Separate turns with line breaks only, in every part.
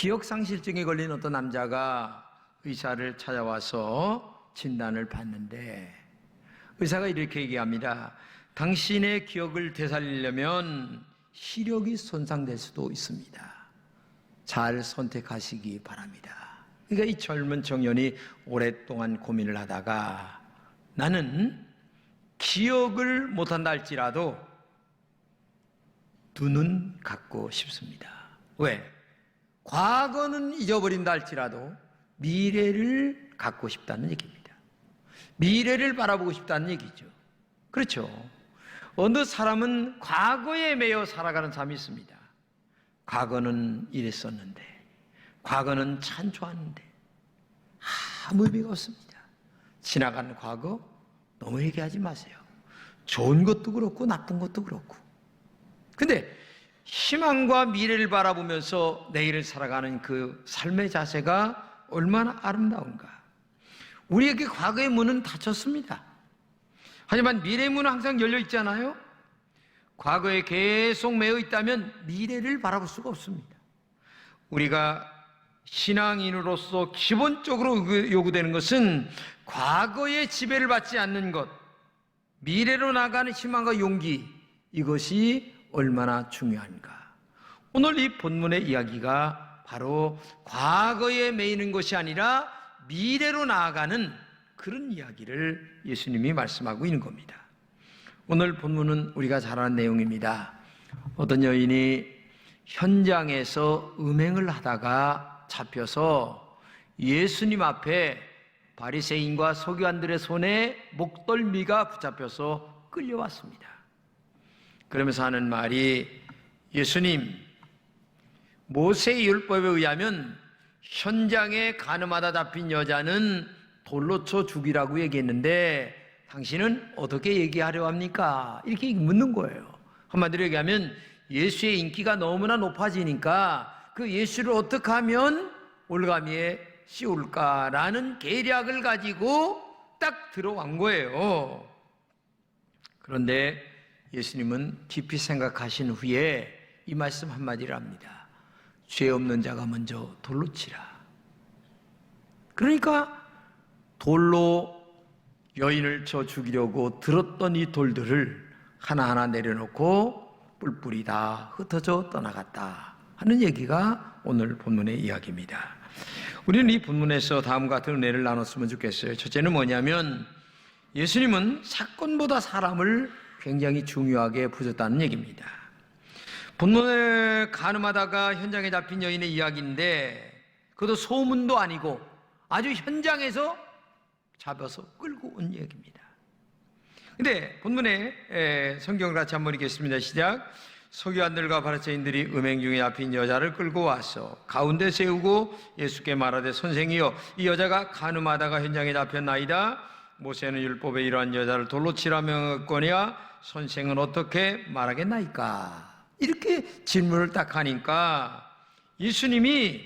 기억상실증에 걸린 어떤 남자가 의사를 찾아와서 진단을 받는데 의사가 이렇게 얘기합니다. 당신의 기억을 되살리려면 시력이 손상될 수도 있습니다. 잘 선택하시기 바랍니다. 그러니까 이 젊은 청년이 오랫동안 고민을 하다가 나는 기억을 못한다 할지라도 눈은 갖고 싶습니다. 왜? 과거는 잊어버린다 할지라도 미래를 갖고 싶다는 얘기입니다. 미래를 바라보고 싶다는 얘기죠. 그렇죠. 어느 사람은 과거에 매여 살아가는 삶이 있습니다. 과거는 이랬었는데, 과거는 참 좋았는데 아무 의미가 없습니다. 지나간 과거 너무 얘기하지 마세요. 좋은 것도 그렇고 나쁜 것도 그렇고. 근데 희망과 미래를 바라보면서 내일을 살아가는 그 삶의 자세가 얼마나 아름다운가. 우리에게 과거의 문은 닫혔습니다. 하지만 미래의 문은 항상 열려 있잖아요. 과거에 계속 매여 있다면 미래를 바라볼 수가 없습니다. 우리가 신앙인으로서 기본적으로 요구되는 것은 과거의 지배를 받지 않는 것, 미래로 나가는 희망과 용기, 이것이 얼마나 중요한가. 오늘 이 본문의 이야기가 바로 과거에 매이는 것이 아니라 미래로 나아가는 그런 이야기를 예수님이 말씀하고 있는 겁니다. 오늘 본문은 우리가 잘 아는 내용입니다. 어떤 여인이 현장에서 음행을 하다가 잡혀서 예수님 앞에 바리새인과 서기관들의 손에 목덜미가 붙잡혀서 끌려왔습니다. 그러면서 하는 말이, 예수님, 모세의 율법에 의하면 현장에 가늠하다 잡힌 여자는 돌로 쳐 죽이라고 얘기했는데 당신은 어떻게 얘기하려 합니까? 이렇게 묻는 거예요. 한마디로 얘기하면 예수의 인기가 너무나 높아지니까 그 예수를 어떻게 하면 올가미에 씌울까라는 계략을 가지고 딱 들어간 거예요. 그런데 예수님은 깊이 생각하신 후에 이 말씀 한마디를 합니다. 죄 없는 자가 먼저 돌로 치라. 그러니까 돌로 여인을 쳐 죽이려고 들었던 이 돌들을 하나하나 내려놓고 뿔뿔이 다 흩어져 떠나갔다 하는 얘기가 오늘 본문의 이야기입니다. 우리는 이 본문에서 다음과 같은 은혜를 나눴으면 좋겠어요. 첫째는 뭐냐면 예수님은 사건보다 사람을 굉장히 중요하게 보셨다는 얘기입니다. 본문을 가늠하다가 현장에 잡힌 여인의 이야기인데 그것도 소문도 아니고 아주 현장에서 잡아서 끌고 온 얘기입니다. 근데 본문에 성경을 같이 한번 읽겠습니다. 시작. 서기관들과 바리새인들이 음행 중에 잡힌 여자를 끌고 와서 가운데 세우고 예수께 말하되, 선생이여, 이 여자가 가늠하다가 현장에 잡혔나이다. 모세는 율법에 이러한 여자를 돌로 치라 명했거니와 선생은 어떻게 말하겠나이까? 이렇게 질문을 딱 하니까 예수님이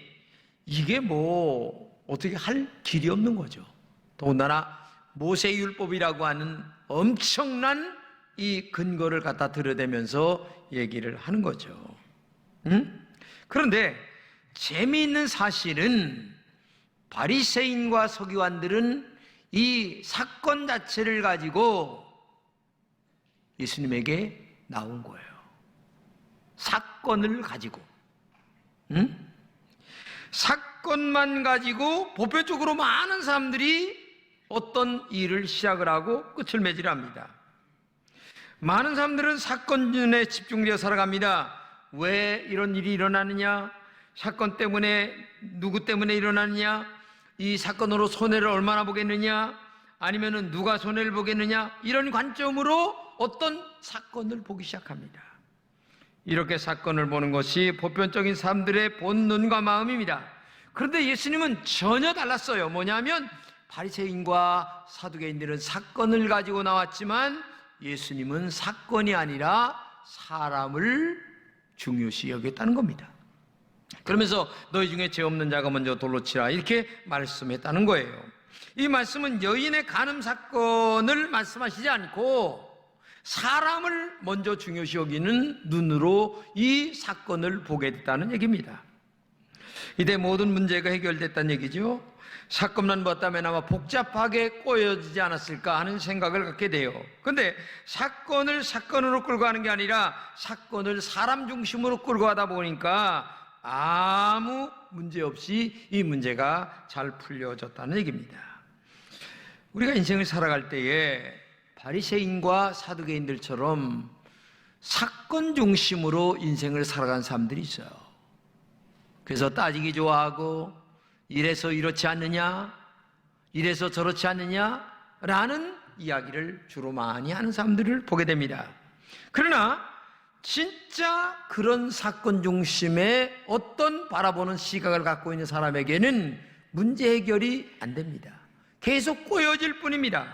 이게 뭐 어떻게 할 길이 없는 거죠. 더군다나 모세 율법이라고 하는 엄청난 이 근거를 갖다 들여대면서 얘기를 하는 거죠. 그런데 재미있는 사실은 바리새인과 서기관들은 이 사건 자체를 가지고 예수님에게 나온 거예요. 사건을 가지고, 사건만 가지고 보편적으로 많은 사람들이 어떤 일을 시작을 하고 끝을 맺으랍니다. 많은 사람들은 사건에 집중되어 살아갑니다. 왜 이런 일이 일어나느냐? 사건 때문에, 누구 때문에 일어나느냐? 이 사건으로 손해를 얼마나 보겠느냐? 아니면은 누가 손해를 보겠느냐? 이런 관점으로 어떤 사건을 보기 시작합니다. 이렇게 사건을 보는 것이 보편적인 사람들의 본능과 마음입니다. 그런데 예수님은 전혀 달랐어요. 뭐냐면 바리새인과 사두개인들은 사건을 가지고 나왔지만 예수님은 사건이 아니라 사람을 중요시 여겼다는 겁니다. 그러면서 너희 중에 죄 없는 자가 먼저 돌로 치라 이렇게 말씀했다는 거예요. 이 말씀은 여인의 간음 사건을 말씀하시지 않고 사람을 먼저 중요시 여기는 눈으로 이 사건을 보게 됐다는 얘기입니다. 이때 모든 문제가 해결됐다는 얘기죠. 사건만 봤다면 아마 복잡하게 꼬여지지 않았을까 하는 생각을 갖게 돼요. 그런데 사건을 사건으로 끌고 가는 게 아니라 사건을 사람 중심으로 끌고 가다 보니까 아무 문제 없이 이 문제가 잘 풀려졌다는 얘기입니다. 우리가 인생을 살아갈 때에 바리새인과 사두개인들처럼 사건 중심으로 인생을 살아가는 사람들이 있어요. 그래서 따지기 좋아하고 이래서 이렇지 않느냐, 이래서 저렇지 않느냐 라는 이야기를 주로 많이 하는 사람들을 보게 됩니다. 그러나 진짜 그런 사건 중심의 어떤 바라보는 시각을 갖고 있는 사람에게는 문제 해결이 안 됩니다. 계속 꼬여질 뿐입니다.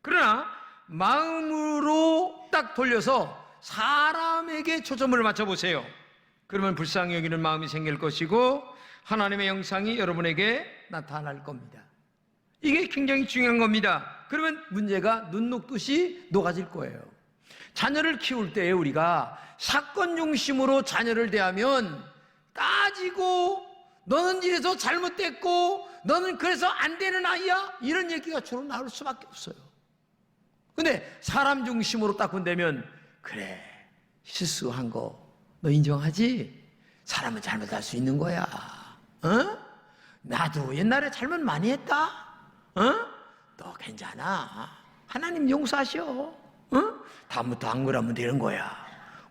그러나 마음으로 딱 돌려서 사람에게 초점을 맞춰보세요. 그러면 불쌍히 여기는 마음이 생길 것이고 하나님의 영상이 여러분에게 나타날 겁니다. 이게 굉장히 중요한 겁니다. 그러면 문제가 눈 녹듯이 녹아질 거예요. 자녀를 키울 때 우리가 사건 중심으로 자녀를 대하면 따지고 너는 이래서 잘못됐고 너는 그래서 안 되는 아이야? 이런 얘기가 주로 나올 수밖에 없어요. 근데 사람 중심으로 딱 본다면 그래, 실수한 거 너 인정하지? 사람은 잘못할 수 있는 거야. 나도 옛날에 잘못 많이 했다. 너 괜찮아. 하나님 용서하셔. 다음부터 안 그러면 되는 거야.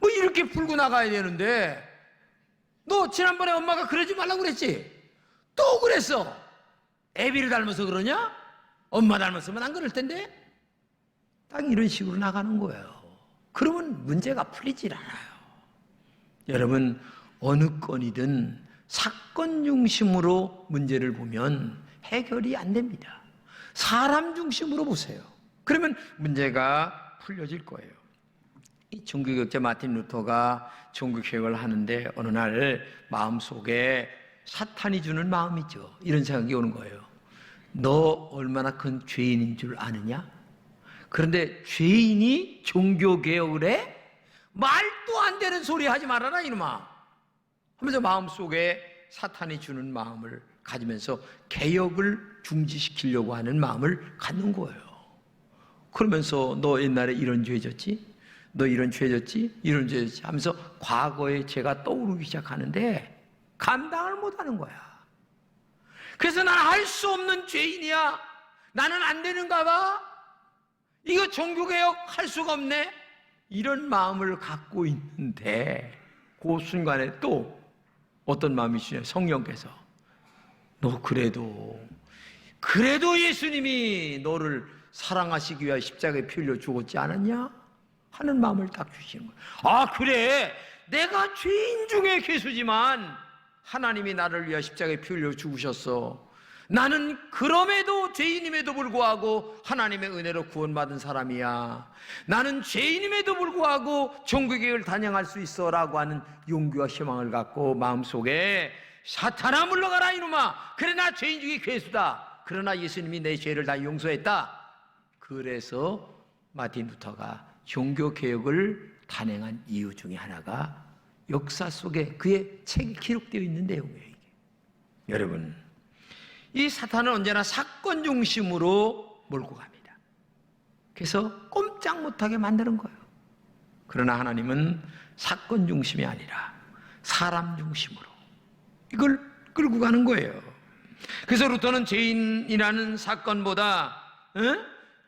뭐 이렇게 풀고 나가야 되는데 너 지난번에 엄마가 그러지 말라고 그랬지? 또 그랬어. 애비를 닮아서 그러냐? 엄마 닮았으면 안 그럴 텐데? 딱 이런 식으로 나가는 거예요. 그러면 문제가 풀리질 않아요. 여러분, 어느 건이든 사건 중심으로 문제를 보면 해결이 안 됩니다. 사람 중심으로 보세요. 그러면 문제가 풀려질 거예요. 이 종교개혁자 마틴 루터가 종교개혁을 하는데 어느 날 마음속에 사탄이 주는 마음이죠. 이런 생각이 오는 거예요. 너 얼마나 큰 죄인인 줄 아느냐? 그런데 죄인이 종교개혁을 해? 말도 안 되는 소리 하지 말아라 이놈아 하면서 마음속에 사탄이 주는 마음을 가지면서 개혁을 중지시키려고 하는 마음을 갖는 거예요. 그러면서 너 옛날에 이런 죄 졌지? 너 이런 죄 졌지? 이런 죄 졌지? 하면서 과거의 죄가 떠오르기 시작하는데 감당을 못하는 거야. 그래서 난 할 수 없는 죄인이야. 나는 안 되는가 봐. 이거 종교개혁 할 수가 없네. 이런 마음을 갖고 있는데 그 순간에 또 어떤 마음이 주냐? 성령께서 너 그래도 예수님이 너를 사랑하시기 위하여 십자가에 피 흘려 죽었지 않았냐? 하는 마음을 딱 주시는 거예요. 아 그래, 내가 죄인 중에 괴수지만 하나님이 나를 위하여 십자가에 피 흘려 죽으셨어. 나는 그럼에도 죄인임에도 불구하고 하나님의 은혜로 구원받은 사람이야. 나는 죄인임에도 불구하고 종교개혁을 단행할 수 있어 라고 하는 용기와 희망을 갖고 마음속에 사탄아 물러가라 이놈아. 그래 나 죄인 중에 괴수다. 그러나 예수님이 내 죄를 다 용서했다. 그래서 마틴 루터가 종교개혁을 단행한 이유 중에 하나가 역사 속에 그의 책이 기록되어 있는 내용이에요. 이게. 여러분, 이 사탄은 언제나 사건 중심으로 몰고 갑니다. 그래서 꼼짝 못하게 만드는 거예요. 그러나 하나님은 사건 중심이 아니라 사람 중심으로 이걸 끌고 가는 거예요. 그래서 루터는 죄인이라는 사건보다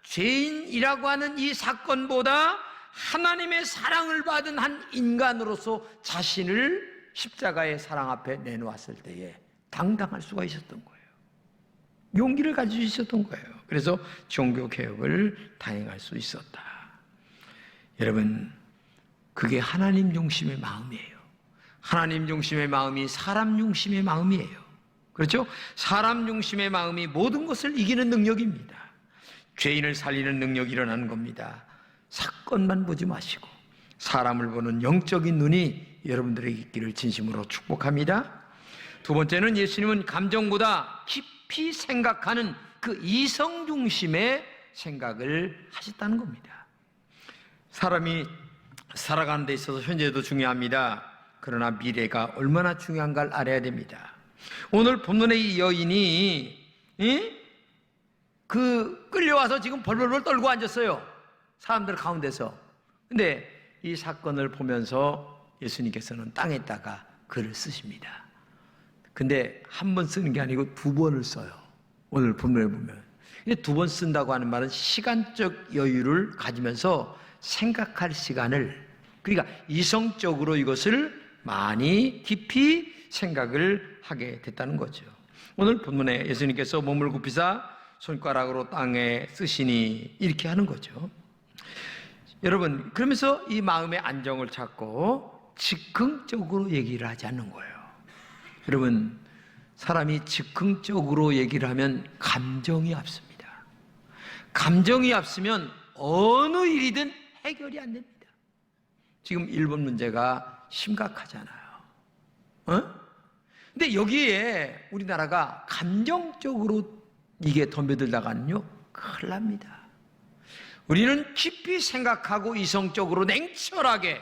죄인이라고 하는 이 사건보다 하나님의 사랑을 받은 한 인간으로서 자신을 십자가의 사랑 앞에 내놓았을 때에 당당할 수가 있었던 거예요. 용기를 가지고 있었던 거예요. 그래서 종교개혁을 단행할 수 있었다. 여러분, 그게 하나님 중심의 마음이에요. 하나님 중심의 마음이 사람 중심의 마음이에요. 그렇죠? 사람 중심의 마음이 모든 것을 이기는 능력입니다. 죄인을 살리는 능력이 일어나는 겁니다. 사건만 보지 마시고 사람을 보는 영적인 눈이 여러분들에게 있기를 진심으로 축복합니다. 두 번째는 예수님은 감정보다 깊이 생각하는 그 이성 중심의 생각을 하셨다는 겁니다. 사람이 살아가는 데 있어서 현재도 중요합니다. 그러나 미래가 얼마나 중요한가를 알아야 됩니다. 오늘 본문의 이 여인이 끌려와서 지금 벌벌벌 떨고 앉았어요. 사람들 가운데서. 근데 이 사건을 보면서 예수님께서는 땅에다가 글을 쓰십니다. 근데 한 번 쓰는 게 아니고 두 번을 써요. 오늘 본문에 보면. 근데 두 번 쓴다고 하는 말은 시간적 여유를 가지면서 생각할 시간을, 그러니까 이성적으로 이것을 많이 깊이 생각을 하게 됐다는 거죠. 오늘 본문에 예수님께서 몸을 굽히사 손가락으로 땅에 쓰시니 이렇게 하는 거죠. 여러분, 그러면서 이 마음의 안정을 찾고 즉흥적으로 얘기를 하지 않는 거예요. 여러분, 사람이 즉흥적으로 얘기를 하면 감정이 앞섭니다. 감정이 앞서면 어느 일이든 해결이 안 됩니다. 지금 일본 문제가 심각하잖아요. 근데 여기에 우리나라가 감정적으로 이게 덤벼들다가는요, 큰일 납니다. 우리는 깊이 생각하고 이성적으로 냉철하게,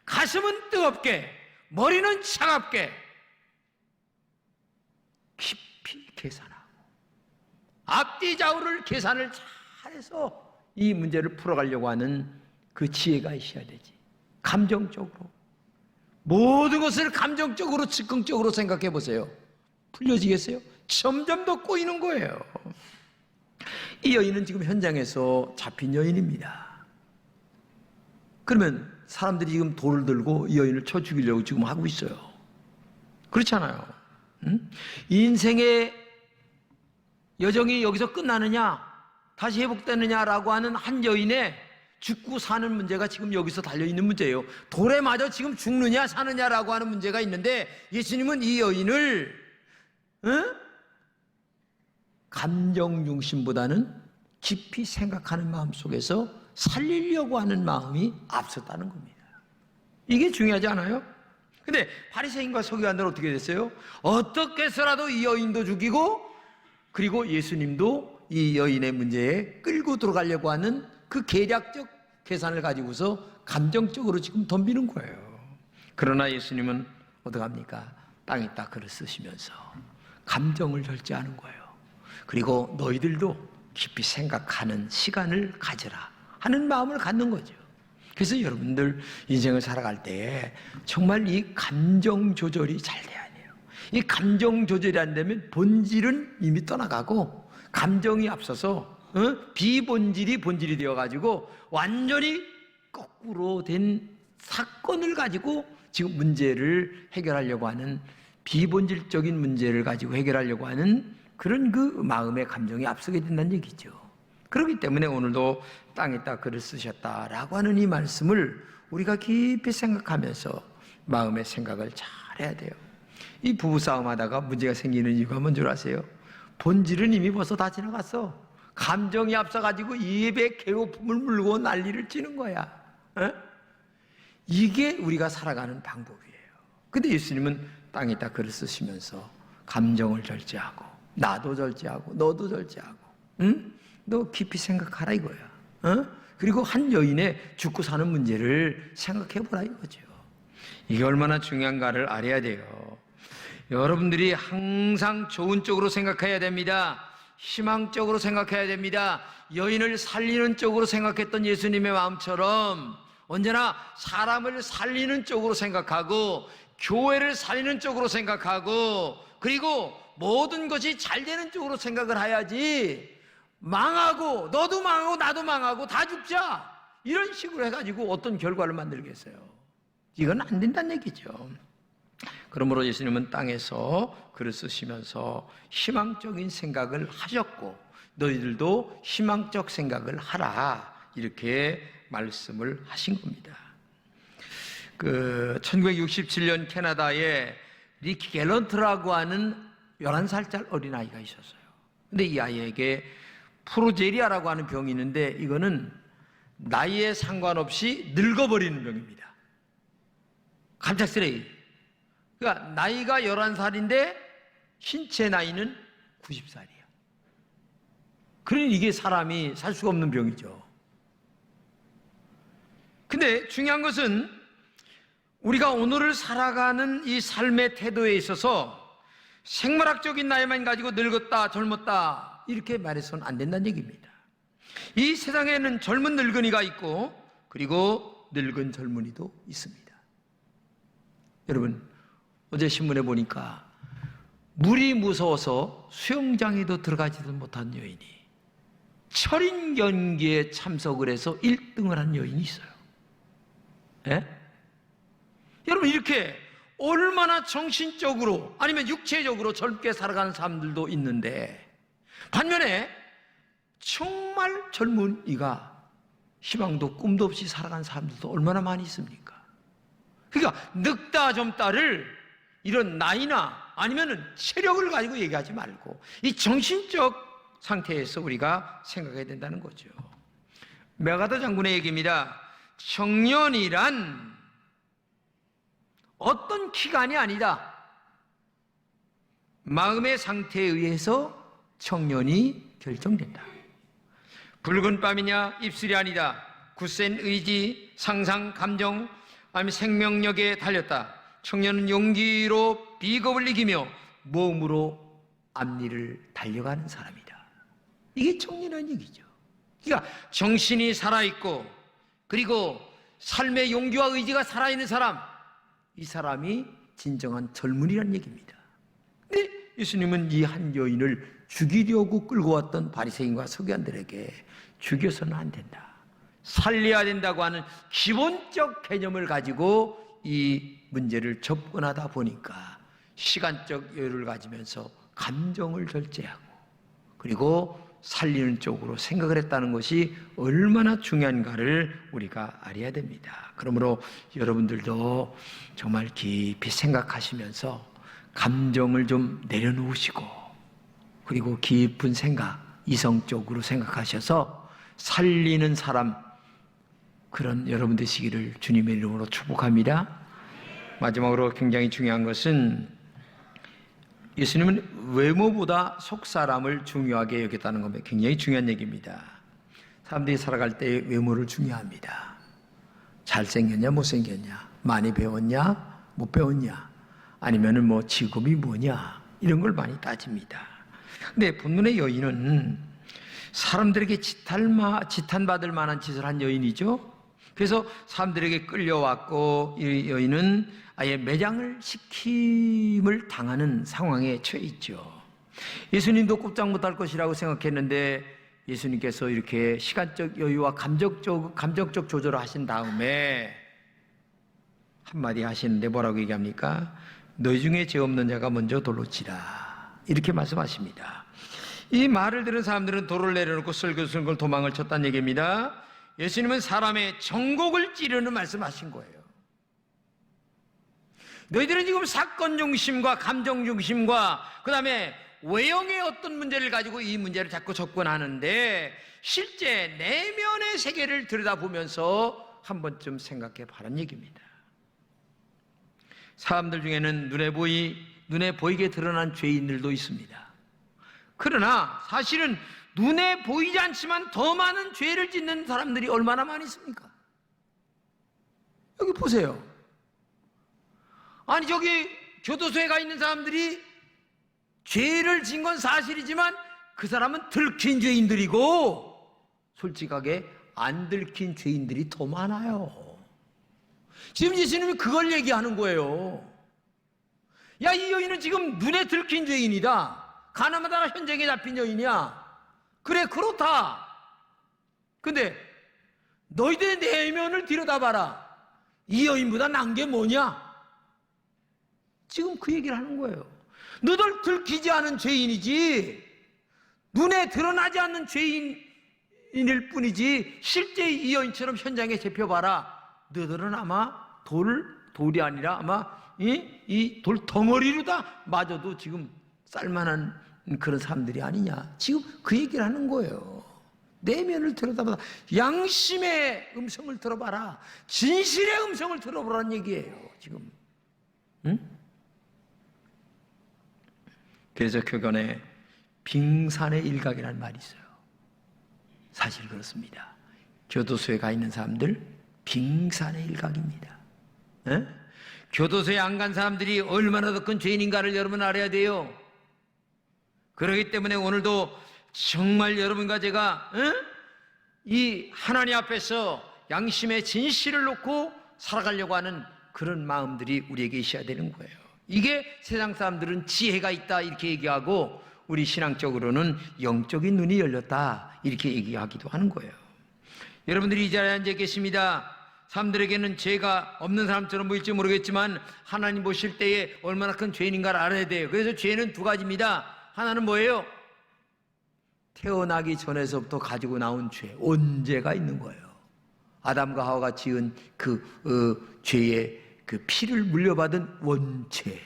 가슴은 뜨겁게, 머리는 차갑게 깊이 계산하고 앞뒤 좌우를 계산을 잘해서 이 문제를 풀어가려고 하는 그 지혜가 있어야 되지. 감정적으로 모든 것을 감정적으로 즉흥적으로 생각해 보세요. 풀려지겠어요? 점점 더 꼬이는 거예요. 이 여인은 지금 현장에서 잡힌 여인입니다. 그러면 사람들이 지금 돌을 들고 이 여인을 쳐 죽이려고 지금 하고 있어요. 그렇잖아요. 인생의 여정이 여기서 끝나느냐, 다시 회복되느냐라고 하는 한 여인의 죽고 사는 문제가 지금 여기서 달려있는 문제예요. 돌에 맞아 지금 죽느냐 사느냐라고 하는 문제가 있는데, 예수님은 이 여인을 감정 중심보다는 깊이 생각하는 마음 속에서 살리려고 하는 마음이 앞섰다는 겁니다. 이게 중요하지 않아요? 근데 바리새인과 서기관들은 어떻게 됐어요? 어떻게 해서라도 이 여인도 죽이고, 그리고 예수님도 이 여인의 문제에 끌고 들어가려고 하는 그 계략적 계산을 가지고서 감정적으로 지금 덤비는 거예요. 그러나 예수님은 어떡합니까? 땅에다 글을 쓰시면서 감정을 절제하는 거예요. 그리고 너희들도 깊이 생각하는 시간을 가져라 하는 마음을 갖는 거죠. 그래서 여러분들 인생을 살아갈 때 정말 이 감정 조절이 잘 돼야 돼요. 이 감정 조절이 안 되면 본질은 이미 떠나가고 감정이 앞서서 비본질이 본질이 되어가지고 완전히 거꾸로 된 사건을 가지고 지금 문제를 해결하려고 하는, 비본질적인 문제를 가지고 해결하려고 하는 그런 그 마음의 감정이 앞서게 된다는 얘기죠. 그렇기 때문에 오늘도 땅에다 글을 쓰셨다라고 하는 이 말씀을 우리가 깊이 생각하면서 마음의 생각을 잘 해야 돼요. 이 부부싸움 하다가 문제가 생기는 이유가 뭔 줄 아세요? 본질은 이미 벌써 다 지나갔어. 감정이 앞서가지고 입에 괴로움을 물고 난리를 치는 거야. 이게 우리가 살아가는 방법이에요. 근데 예수님은 땅에다 글을 쓰시면서 감정을 절제하고, 나도 절제하고, 너도 절제하고, 너 깊이 생각하라 이거야. 그리고 한 여인의 죽고 사는 문제를 생각해보라 이거죠. 이게 얼마나 중요한가를 알아야 돼요. 여러분들이 항상 좋은 쪽으로 생각해야 됩니다. 희망적으로 생각해야 됩니다. 여인을 살리는 쪽으로 생각했던 예수님의 마음처럼 언제나 사람을 살리는 쪽으로 생각하고, 교회를 살리는 쪽으로 생각하고, 그리고 모든 것이 잘 되는 쪽으로 생각을 해야지, 망하고 너도 망하고 나도 망하고 다 죽자 이런 식으로 해가지고 어떤 결과를 만들겠어요? 이건 안 된다는 얘기죠. 그러므로 예수님은 땅에서 글을 쓰시면서 희망적인 생각을 하셨고, 너희들도 희망적 생각을 하라 이렇게 말씀을 하신 겁니다. 1967년 캐나다에 리키 갤런트라고 하는 11살짜리 어린아이가 있었어요. 근데 이 아이에게 프로제리아라고 하는 병이 있는데, 이거는 나이에 상관없이 늙어버리는 병입니다. 갑작스레. 그러니까 나이가 11살인데 신체 나이는 90살이에요. 그러니 이게 사람이 살 수가 없는 병이죠. 근데 중요한 것은 우리가 오늘을 살아가는 이 삶의 태도에 있어서 생물학적인 나이만 가지고 늙었다 젊었다 이렇게 말해서는 안 된다는 얘기입니다. 이 세상에는 젊은 늙은이가 있고 그리고 늙은 젊은이도 있습니다. 여러분, 어제 신문에 보니까 물이 무서워서 수영장에도 들어가지도 못한 여인이 철인 경기에 참석을 해서 1등을 한 여인이 있어요. 예? 여러분, 이렇게 얼마나 정신적으로 아니면 육체적으로 젊게 살아가는 사람들도 있는데, 반면에 정말 젊은이가 희망도 꿈도 없이 살아가는 사람들도 얼마나 많이 있습니까? 그러니까 늙다 젊다를 이런 나이나 아니면은 체력을 가지고 얘기하지 말고 이 정신적 상태에서 우리가 생각해야 된다는 거죠. 메가더 장군의 얘기입니다. 청년이란 어떤 기간이 아니다. 마음의 상태에 의해서 청년이 결정된다. 붉은 뺨이냐 입술이 아니다. 굳센 의지, 상상, 감정, 아니면 생명력에 달렸다. 청년은 용기로 비겁을 이기며 몸으로 앞일을 달려가는 사람이다. 이게 청년이라는 얘기죠. 그러니까 정신이 살아있고 그리고 삶의 용기와 의지가 살아있는 사람, 이 사람이 진정한 젊은이라는 얘기입니다. 근데 예수님은 이 한 여인을 죽이려고 끌고 왔던 바리새인과 서기관들에게 죽여서는 안 된다, 살려야 된다고 하는 기본적 개념을 가지고 이 문제를 접근하다 보니까 시간적 여유를 가지면서 감정을 절제하고 그리고 살리는 쪽으로 생각을 했다는 것이 얼마나 중요한가를 우리가 알아야 됩니다. 그러므로 여러분들도 정말 깊이 생각하시면서 감정을 좀 내려놓으시고 그리고 깊은 생각, 이성적으로 생각하셔서 살리는 사람, 그런 여러분 되시기를 주님의 이름으로 축복합니다. 마지막으로 굉장히 중요한 것은 예수님은 외모보다 속사람을 중요하게 여겼다는 겁니다. 굉장히 중요한 얘기입니다. 사람들이 살아갈 때 외모를 중요합니다. 잘생겼냐 못생겼냐, 많이 배웠냐 못 배웠냐, 아니면은 뭐 직업이 뭐냐, 이런 걸 많이 따집니다. 근데 본문의 여인은 사람들에게 지탄받을 만한 짓을 한 여인이죠. 그래서 사람들에게 끌려왔고 이 여인은 아예 매장을 시킴을 당하는 상황에 처해 있죠. 예수님도 꼼짝 못할 것이라고 생각했는데 예수님께서 이렇게 시간적 여유와 감정적 조절을 하신 다음에 한마디 하시는데 뭐라고 얘기합니까? 너희 중에 죄 없는 자가 먼저 돌로 치라, 이렇게 말씀하십니다. 이 말을 들은 사람들은 돌을 내려놓고 슬글슬글 도망을 쳤다는 얘기입니다. 예수님은 사람의 정곡을 찌르는 말씀하신 거예요. 너희들은 지금 사건 중심과 감정 중심과 그 다음에 외형의 어떤 문제를 가지고 이 문제를 자꾸 접근하는데 실제 내면의 세계를 들여다보면서 한 번쯤 생각해 보라는 얘기입니다. 사람들 중에는 눈에 보이게 드러난 죄인들도 있습니다. 그러나 사실은 눈에 보이지 않지만 더 많은 죄를 짓는 사람들이 얼마나 많이 있습니까? 여기 보세요. 아니 저기 교도소에 가 있는 사람들이 죄를 진 건 사실이지만 그 사람은 들킨 죄인들이고 솔직하게 안 들킨 죄인들이 더 많아요. 지금 예수님이 그걸 얘기하는 거예요. 야, 이 여인은 지금 눈에 들킨 죄인이다. 가나마다가 현장에 잡힌 여인이야. 그래, 그렇다. 근데 너희들의 내면을 들여다봐라. 이 여인보다 난 게 뭐냐? 지금 그 얘기를 하는 거예요. 너들 들키지 않은 죄인이지 눈에 드러나지 않는 죄인일 뿐이지 실제 이 여인처럼 현장에 잡혀봐라. 너들은 아마 돌이 아니라 아마 이 돌 덩어리로다 맞아도 지금 쌀만한 그런 사람들이 아니냐. 지금 그 얘기를 하는 거예요. 내면을 들여다봐라. 양심의 음성을 들어봐라. 진실의 음성을 들어보라는 얘기예요. 지금. 응? 그래서 교견에 빙산의 일각이라는 말이 있어요. 사실 그렇습니다. 교도소에 가 있는 사람들 빙산의 일각입니다. 에? 교도소에 안 간 사람들이 얼마나 더 큰 죄인인가를 여러분 알아야 돼요. 그렇기 때문에 오늘도 정말 여러분과 제가 이 하나님 앞에서 양심의 진실을 놓고 살아가려고 하는 그런 마음들이 우리에게 있어야 되는 거예요. 이게 세상 사람들은 지혜가 있다 이렇게 얘기하고, 우리 신앙적으로는 영적인 눈이 열렸다 이렇게 얘기하기도 하는 거예요. 여러분들이 이 자리에 앉아 계십니다. 사람들에게는 죄가 없는 사람처럼 보일지 모르겠지만 하나님 보실 때에 얼마나 큰 죄인인가를 알아야 돼요. 그래서 죄는 두 가지입니다. 하나는 뭐예요? 태어나기 전에서부터 가지고 나온 죄, 원죄가 있는 거예요. 아담과 하와가 지은 그 죄의 그 피를 물려받은 원죄.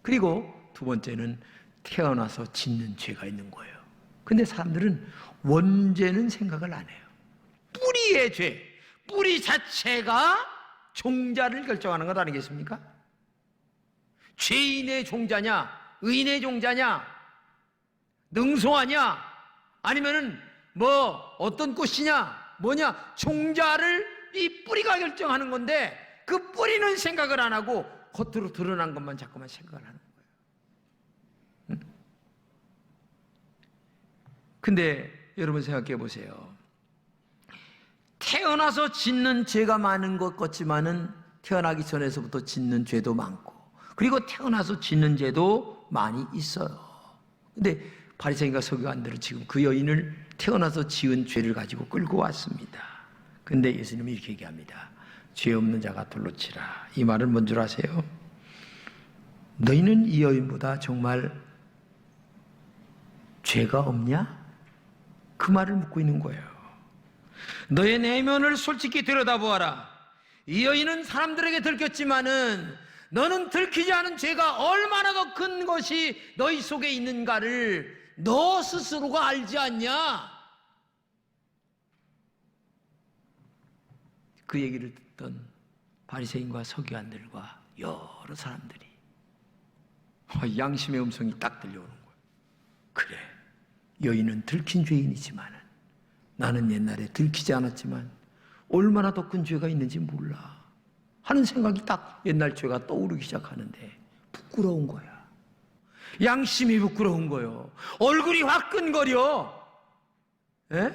그리고 두 번째는 태어나서 짓는 죄가 있는 거예요. 근데 사람들은 원죄는 생각을 안 해요. 뿌리의 죄, 뿌리 자체가 종자를 결정하는 것 아니겠습니까? 죄인의 종자냐, 의인의 종자냐, 능소하냐, 아니면은 뭐 어떤 꽃이냐, 뭐냐, 종자를 이 뿌리가 결정하는 건데, 그 뿌리는 생각을 안 하고 겉으로 드러난 것만 자꾸만 생각을 하는 거예요. 근데 여러분 생각해 보세요. 태어나서 짓는 죄가 많은 것 같지만은 태어나기 전에서부터 짓는 죄도 많고, 그리고 태어나서 짓는 죄도 많이 있어요. 근데 바리새인과 서기관들은 지금 그 여인을 태어나서 지은 죄를 가지고 끌고 왔습니다. 근데 예수님이 이렇게 얘기합니다. 죄 없는 자가 돌로 치라. 이 말은 뭔 줄 아세요? 너희는 이 여인보다 정말 죄가 없냐? 그 말을 묻고 있는 거예요. 너의 내면을 솔직히 들여다보아라. 이 여인은 사람들에게 들켰지만은 너는 들키지 않은 죄가 얼마나 더 큰 것이 너희 속에 있는가를 너 스스로가 알지 않냐? 그 얘기를 듣던 바리새인과 서기관들과 여러 사람들이 양심의 음성이 딱 들려오는 거예요. 그래, 여인은 들킨 죄인이지만 나는 옛날에 들키지 않았지만 얼마나 더 큰 죄가 있는지 몰라 하는 생각이 딱 옛날 죄가 떠오르기 시작하는데 부끄러운 거야. 양심이 부끄러운 거예요. 얼굴이 화끈거려. 에?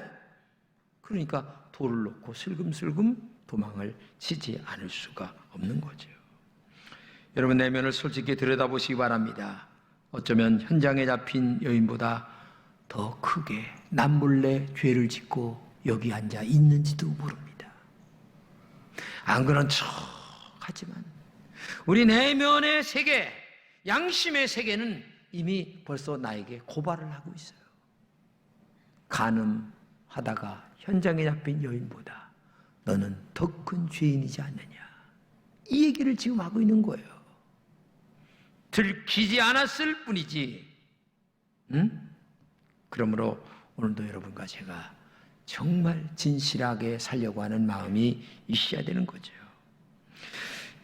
그러니까 돌을 놓고 슬금슬금 도망을 치지 않을 수가 없는 거죠. 여러분, 내면을 솔직히 들여다보시기 바랍니다. 어쩌면 현장에 잡힌 여인보다 더 크게 남몰래 죄를 짓고 여기 앉아 있는지도 모릅니다. 안 그런 척 하지만 우리 내면의 세계, 양심의 세계는 이미 벌써 나에게 고발을 하고 있어요. 간음하다가 현장에 잡힌 여인보다 너는 더 큰 죄인이지 않느냐, 이 얘기를 지금 하고 있는 거예요. 들키지 않았을 뿐이지. 응? 그러므로 오늘도 여러분과 제가 정말 진실하게 살려고 하는 마음이 있어야 되는 거죠.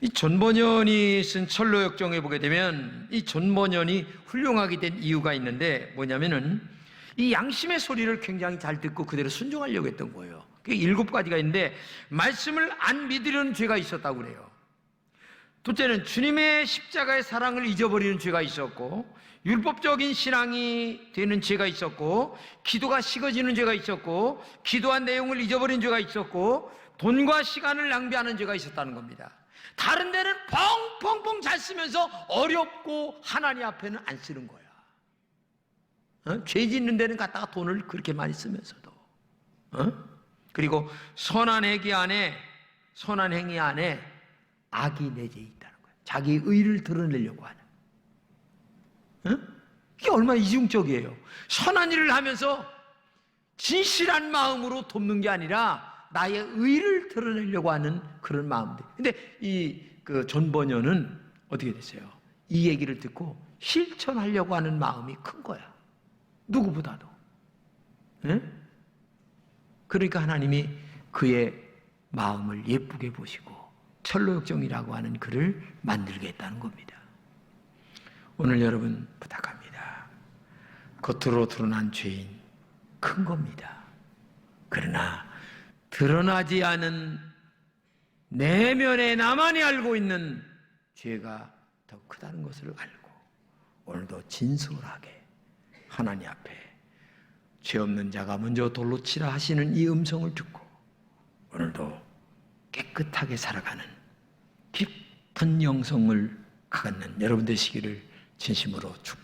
이 존 버년이 쓴 철로역정에 보게 되면 이 존 버년이 훌륭하게 된 이유가 있는데 뭐냐면은 이 양심의 소리를 굉장히 잘 듣고 그대로 순종하려고 했던 거예요. 그게 7가지가 있는데, 말씀을 안 믿으려는 죄가 있었다고 그래요. 둘째는 주님의 십자가의 사랑을 잊어버리는 죄가 있었고, 율법적인 신앙이 되는 죄가 있었고, 기도가 식어지는 죄가 있었고, 기도한 내용을 잊어버린 죄가 있었고, 돈과 시간을 낭비하는 죄가 있었다는 겁니다. 다른 데는 펑펑펑 잘 쓰면서 어렵고 하나님 앞에는 안 쓰는 거야. 죄 짓는 데는 갖다가 돈을 그렇게 많이 쓰면서도. 그리고 선한 행위 안에 악이 내재 있다는 거예요. 자기 의를 드러내려고 하는. 이게 얼마나 이중적이에요. 선한 일을 하면서 진실한 마음으로 돕는 게 아니라 나의 의를 드러내려고 하는 그런 마음들. 근데 존 버년은 어떻게 됐어요? 이 얘기를 듣고 실천하려고 하는 마음이 큰 거야. 누구보다도. 그러니까 하나님이 그의 마음을 예쁘게 보시고 철로역정이라고 하는 글을 만들게 했다는 겁니다. 오늘 여러분 부탁합니다. 겉으로 드러난 죄인 큰 겁니다. 그러나 드러나지 않은 내면에 나만이 알고 있는 죄가 더 크다는 것을 알고 오늘도 진솔하게 하나님 앞에 죄 없는 자가 먼저 돌로 치라 하시는 이 음성을 듣고 오늘도 깨끗하게 살아가는 깊은 영성을 갖는 여러분 되시기를 진심으로 축복합니다.